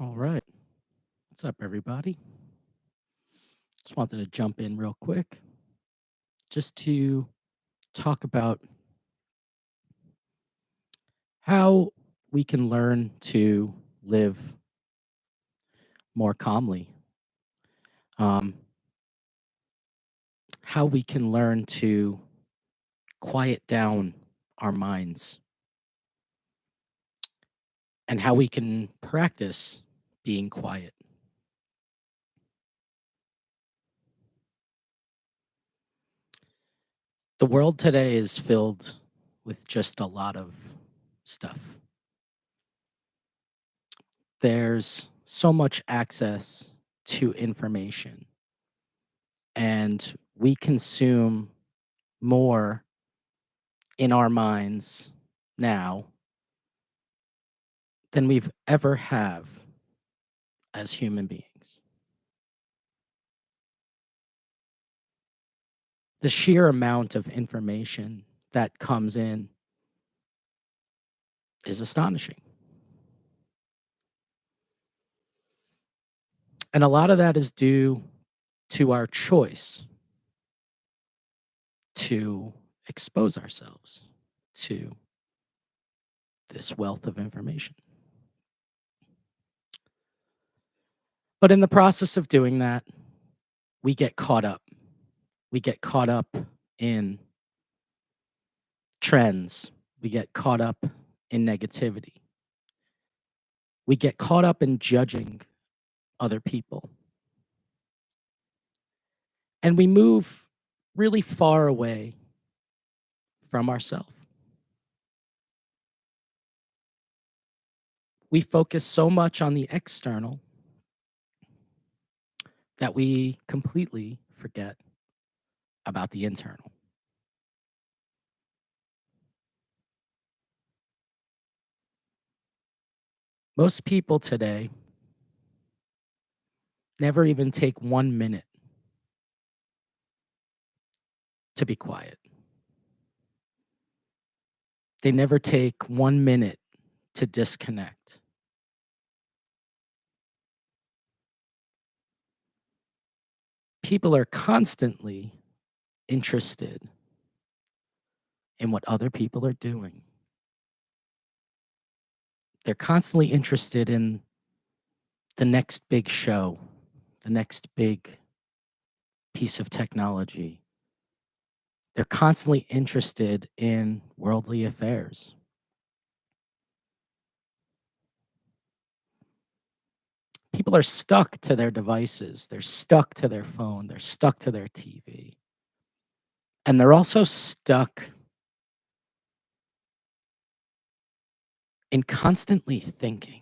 All right. What's up, everybody? Just wanted to jump in real quick just to talk about how we can learn to live more calmly, um, how we can learn to quiet down our minds, and how we can practice being quiet. The world today is filled with just a lot of stuff. There's so much access to information, and we consume more in our minds now than we've ever have as human beings. The sheer amount of information that comes in is astonishing. And a lot of that is due to our choice to expose ourselves to this wealth of information. But in the process of doing that, we get caught up. We get caught up in trends. We get caught up in negativity. We get caught up in judging other people. And we move really far away from ourselves. We focus so much on the external that we completely forget about the internal. Most people today never even take 1 minute to be quiet. They never take 1 minute to disconnect. People are constantly interested in what other people are doing. They're constantly interested in the next big show, the next big piece of technology. They're constantly interested in worldly affairs. People are stuck to their devices. They're stuck to their phone. They're stuck to their TV. And they're also stuck in constantly thinking.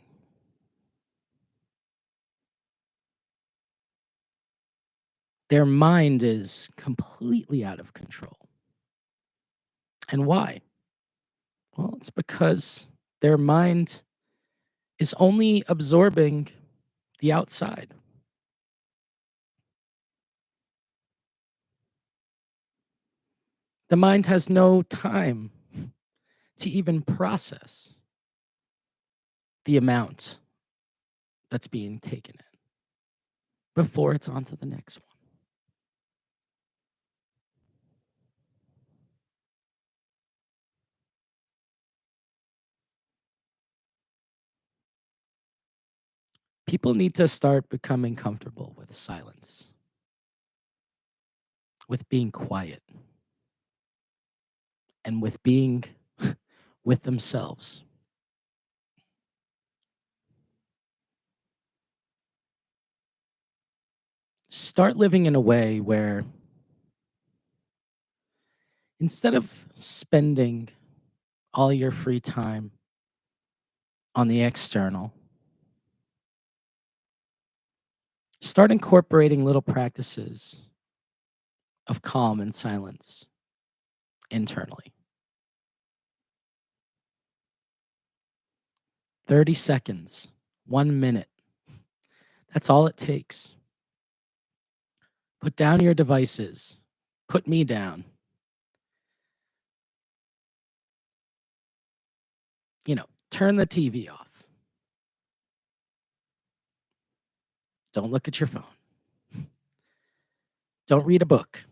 Their mind is completely out of control. And why? Well, it's because their mind is only absorbing the outside. The mind has no time to even process the amount that's being taken in before it's on to the next one. People need to start becoming comfortable with silence, with being quiet, and with being with themselves. Start living in a way where instead of spending all your free time on the external, start incorporating little practices of calm and silence internally. 30 seconds, 1 minute. That's all it takes. Put down your devices. Put me down. Turn the TV off. Don't look at your phone. Don't read a book.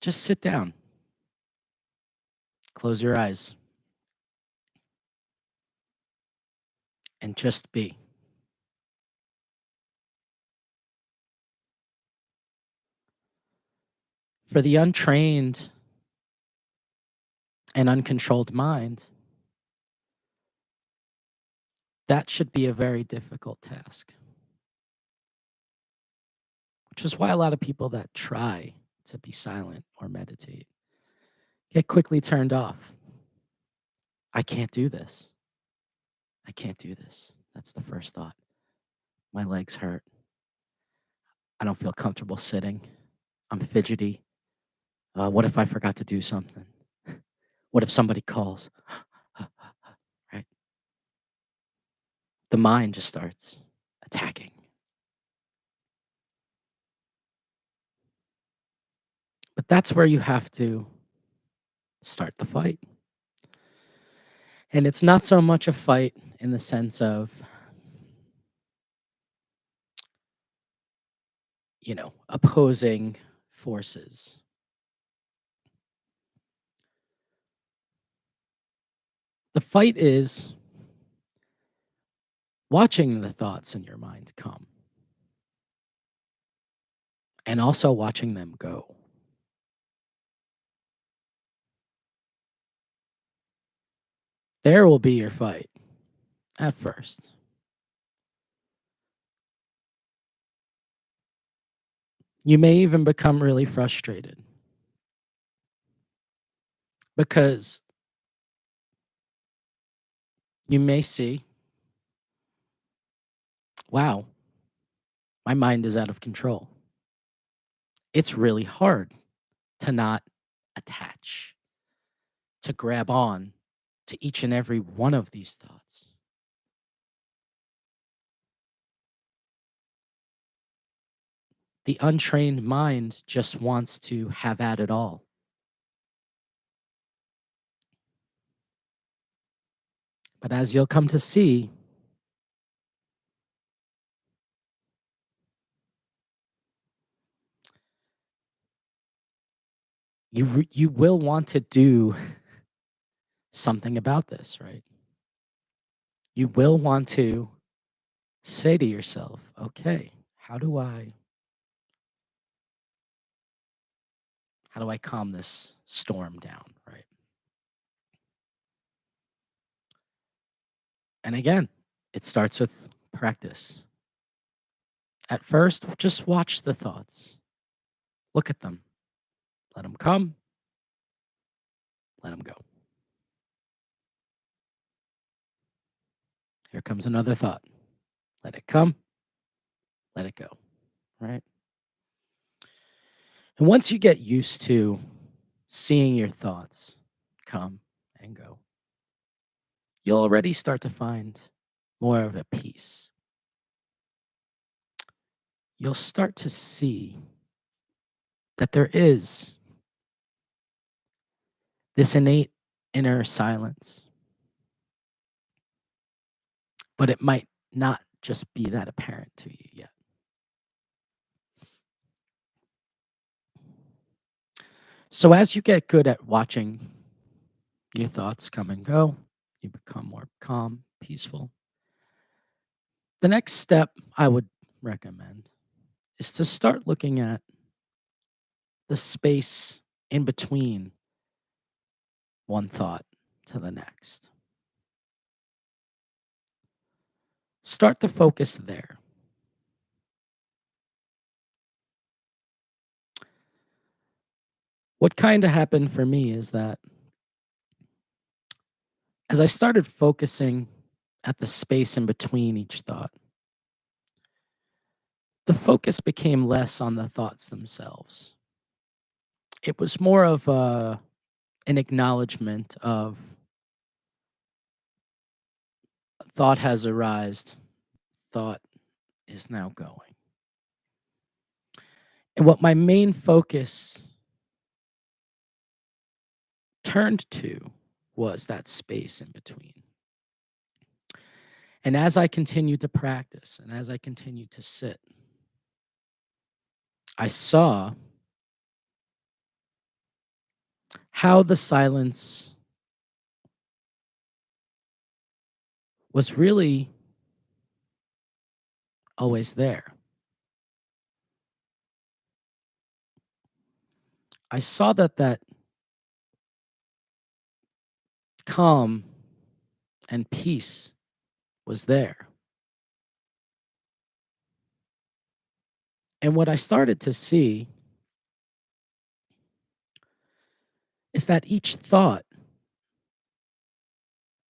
Just sit down. Close your eyes and just be. For the untrained and uncontrolled mind, that should be a very difficult task, which is why a lot of people that try to be silent or meditate get quickly turned off. I can't do this. I can't do this. That's the first thought. My legs hurt. I don't feel comfortable sitting. I'm fidgety. What if I forgot to do something? What if somebody calls? Right? The mind just starts attacking. But that's where you have to start the fight. And it's not so much a fight in the sense of, opposing forces. The fight is watching the thoughts in your mind come and also watching them go. There will be your fight at first. You may even become really frustrated because you may see, wow, my mind is out of control. It's really hard to not attach, to grab on to each and every one of these thoughts. The untrained mind just wants to have at it all. But as you'll come to see, you will want to do something about this, right? You will want to say to yourself, okay, how do I calm this storm down, right? And again, it starts with practice. At first, just watch the thoughts. Look at them. Let them come, let them go. Here comes another thought. Let it come, let it go, right? And once you get used to seeing your thoughts come and go, you'll already start to find more of a peace. You'll start to see that there is this innate inner silence, but it might not just be that apparent to you yet. So as you get good at watching your thoughts come and go, you become more calm, peaceful. The next step I would recommend is to start looking at the space in between one thought to the next. Start to focus there. What kind of happened for me is that as I started focusing at the space in between each thought, the focus became less on the thoughts themselves. It was more of an acknowledgement of thought has arisen, thought is now going. And what my main focus turned to was that space in between. And as I continued to practice and as I continued to sit, I saw how the silence was really always there. I saw that calm and peace was there. And what I started to see is that each thought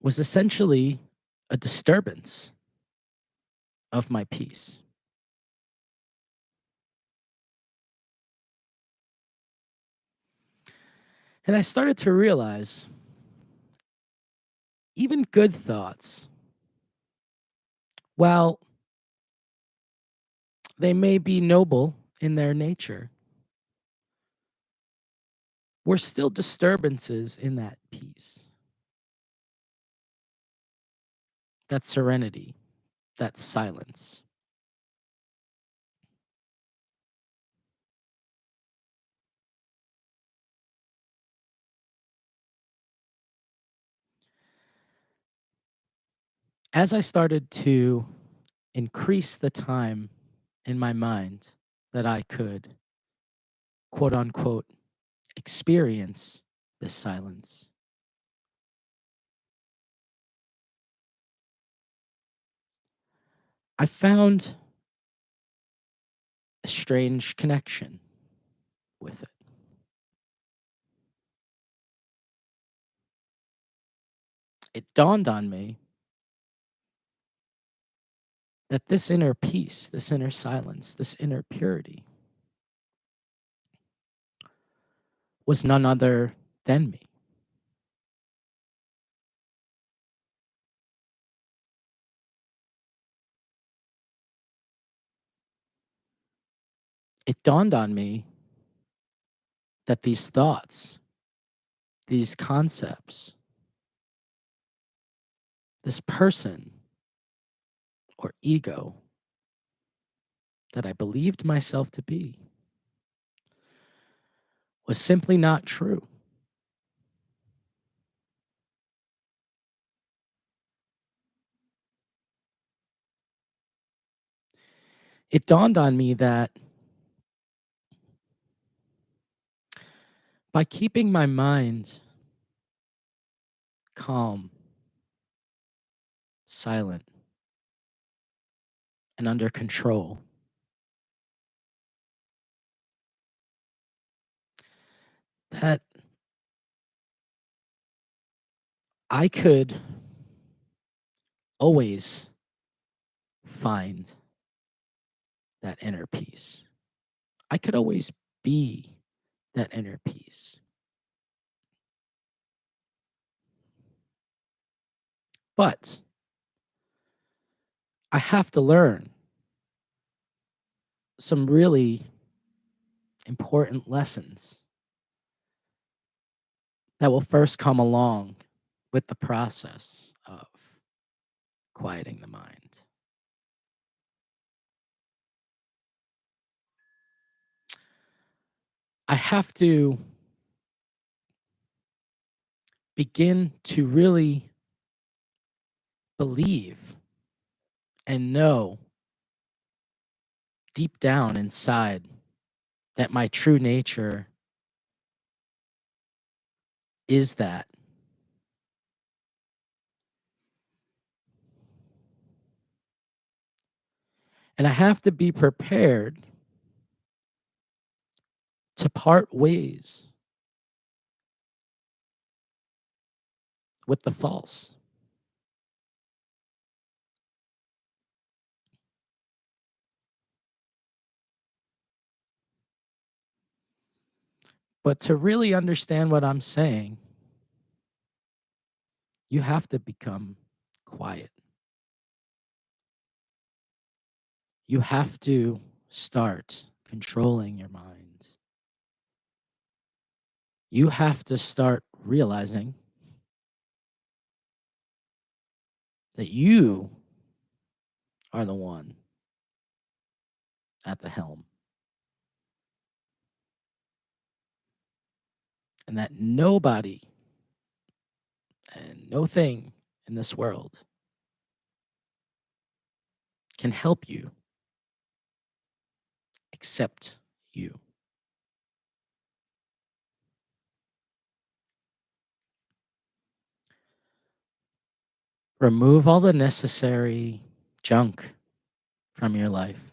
was essentially a disturbance of my peace. And I started to realize even good thoughts, while they may be noble in their nature, were still disturbances in that peace, that serenity, that silence. As I started to increase the time in my mind that I could, quote unquote, experience this silence, I found a strange connection with it. It dawned on me that this inner peace, this inner silence, this inner purity was none other than me. It dawned on me that these thoughts, these concepts, this person or ego that I believed myself to be was simply not true. It dawned on me that by keeping my mind calm, silent, and under control, that I could always find that inner peace. I could always be that inner peace. But I have to learn some really important lessons that will first come along with the process of quieting the mind. I have to begin to really believe and know deep down inside that my true nature is that. And I have to be prepared to part ways with the false. But to really understand what I'm saying, you have to become quiet. You have to start controlling your mind. You have to start realizing that you are the one at the helm, and that nobody and no thing in this world can help you except you. Remove all the necessary junk from your life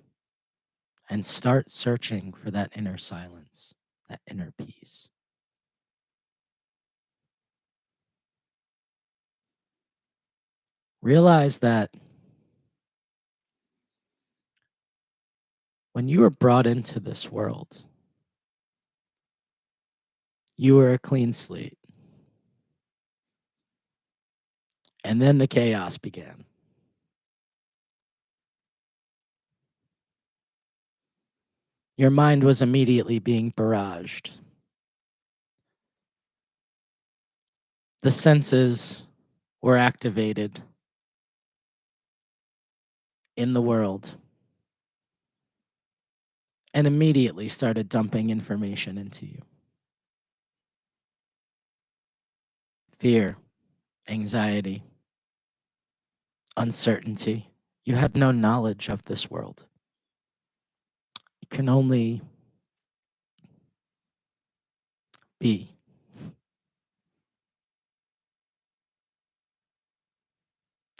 and start searching for that inner silence, that inner peace. Realize that when you were brought into this world, you were a clean slate. And then the chaos began. Your mind was immediately being barraged. The senses were activated in the world and immediately started dumping information into you. Fear, anxiety, uncertainty. You had no knowledge of this world. You can only be.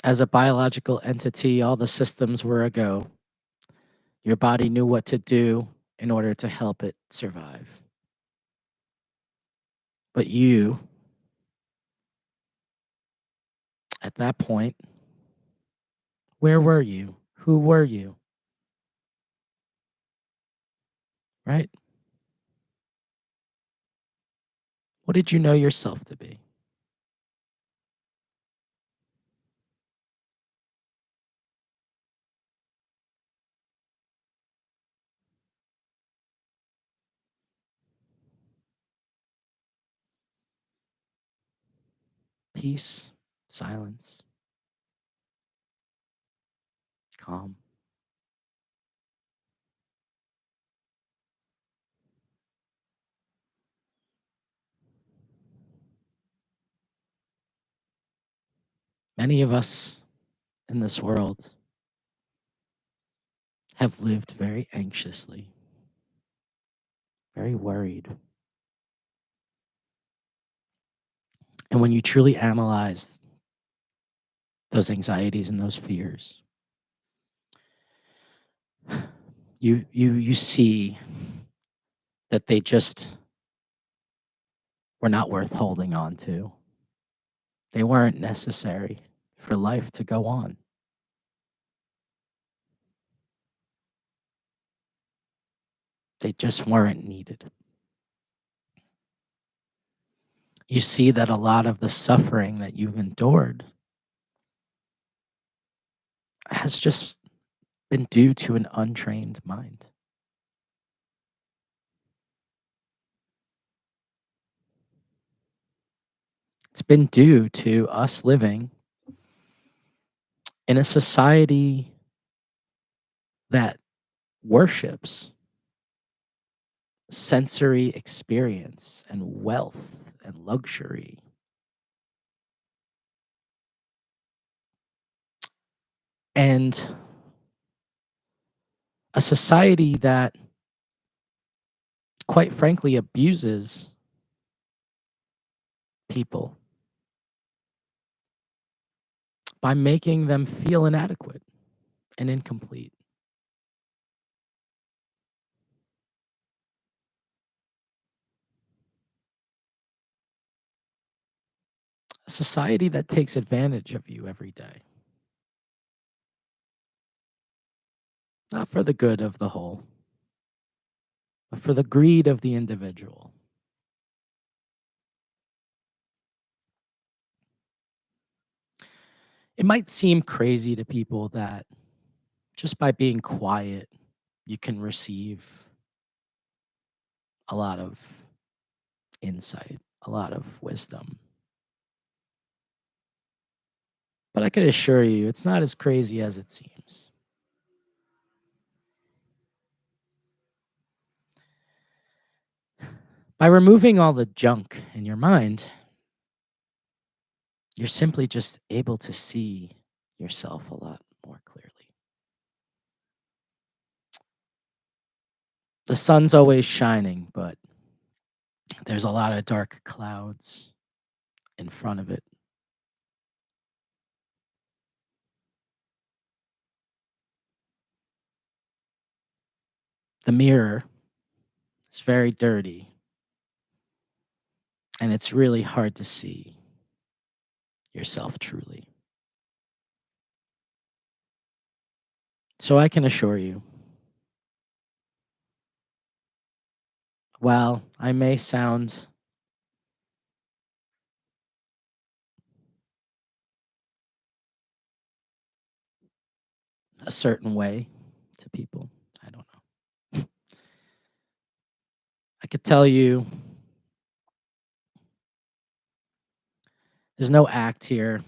As a biological entity, all the systems were a go. Your body knew what to do in order to help it survive. But you, at that point, where were you? Who were you? Right? What did you know yourself to be? Peace, silence, calm. Many of us in this world have lived very anxiously, very worried. And when you truly analyze those anxieties and those fears, you see that they just were not worth holding on to. They weren't necessary for life to go on. They just weren't needed. You see that a lot of the suffering that you've endured has just been due to an untrained mind. It's been due to us living in a society that worships sensory experience and wealth and luxury. And a society that, quite frankly, abuses people by making them feel inadequate and incomplete. A society that takes advantage of you every day, not for the good of the whole, but for the greed of the individual. It might seem crazy to people that just by being quiet, you can receive a lot of insight, a lot of wisdom. But I can assure you, it's not as crazy as it seems. By removing all the junk in your mind, you're simply just able to see yourself a lot more clearly. The sun's always shining, but there's a lot of dark clouds in front of it. The mirror is very dirty, and it's really hard to see yourself truly. So I can assure you, while I may sound a certain way to people, I don't know. I could tell you there's no act here,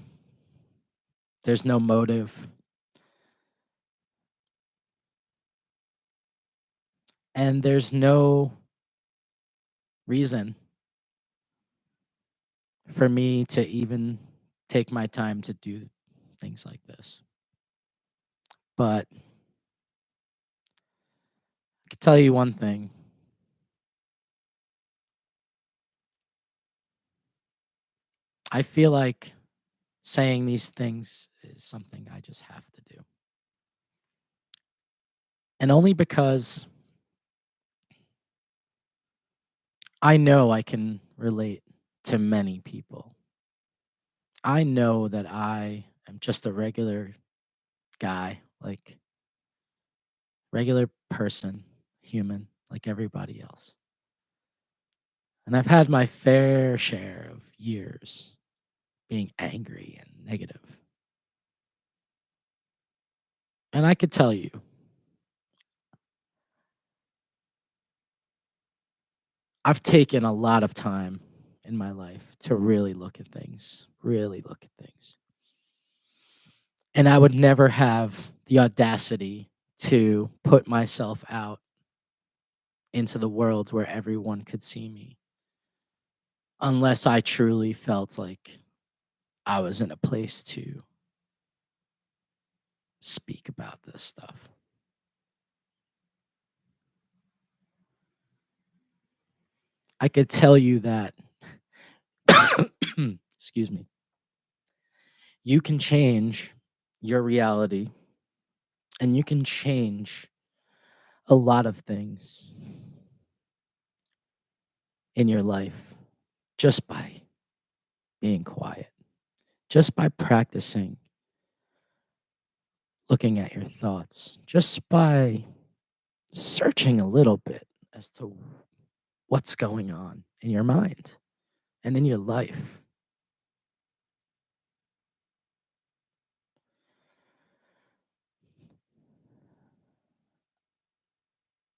there's no motive, and there's no reason for me to even take my time to do things like this. But I can tell you one thing. I feel like saying these things is something I just have to do. And only because I know I can relate to many people. I know that I am just a regular guy, like regular person, human, like everybody else. And I've had my fair share of years being angry and negative. And I could tell you, I've taken a lot of time in my life to really look at things, really look at things. And I would never have the audacity to put myself out into the world where everyone could see me unless I truly felt like I was in a place to speak about this stuff. I could tell you that, excuse me, you can change your reality and you can change a lot of things in your life just by being quiet, just by practicing looking at your thoughts, just by searching a little bit as to what's going on in your mind and in your life.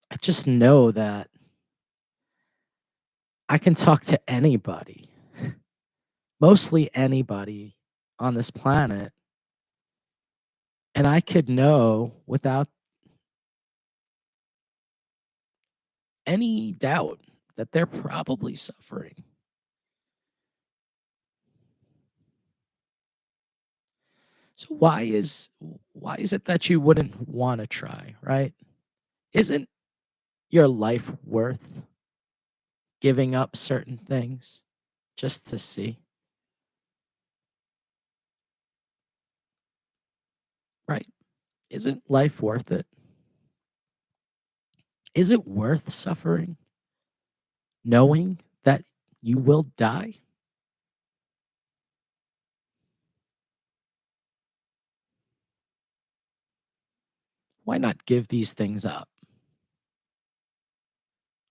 I just know that I can talk to anybody, mostly anybody on this planet, and I could know without any doubt that they're probably suffering. So why is it that you wouldn't want to try, right? Isn't your life worth giving up certain things just to see, right? Isn't life worth it? Is it worth suffering knowing that you will die? Why not give these things up?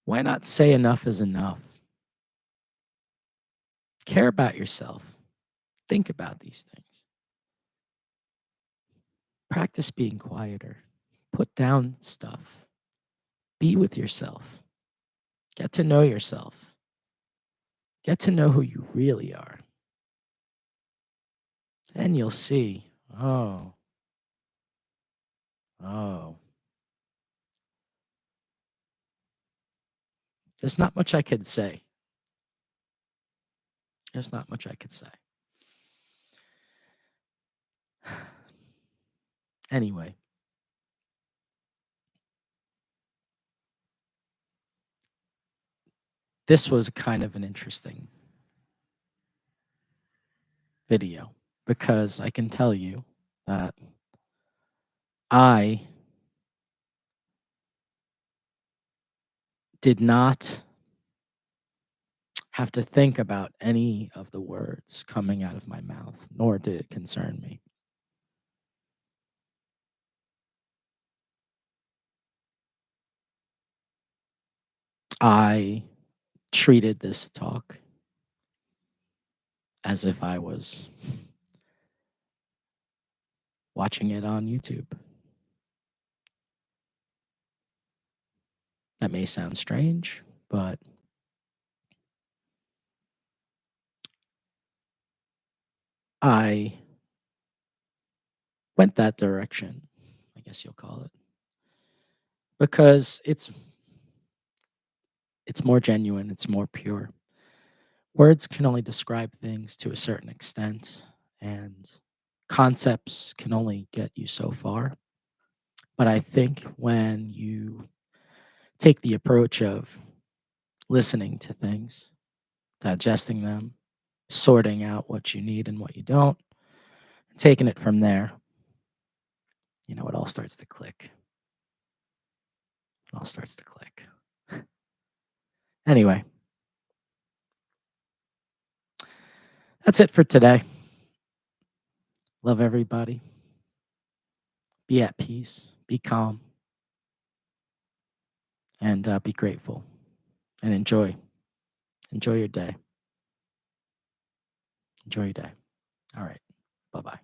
Why not say enough is enough? Care about yourself. Think about these things. Practice being quieter. Put down stuff. Be with yourself. Get to know yourself. Get to know who you really are. Then you'll see, oh, oh, There's not much I could say. There's not much I could say. Anyway, this was kind of an interesting video because I can tell you that I did not have to think about any of the words coming out of my mouth, nor did it concern me. I treated this talk as if I was watching it on YouTube. That may sound strange, but I went that direction, I guess you'll call it, because it's more genuine, it's more pure. Words can only describe things to a certain extent, and concepts can only get you so far. But I think when you take the approach of listening to things, digesting them, sorting out what you need and what you don't, and taking it from there, it all starts to click. It all starts to click. Anyway, that's it for today. Love everybody. Be at peace. Be calm. And be grateful. And enjoy. Enjoy your day. Enjoy your day. All right. Bye bye.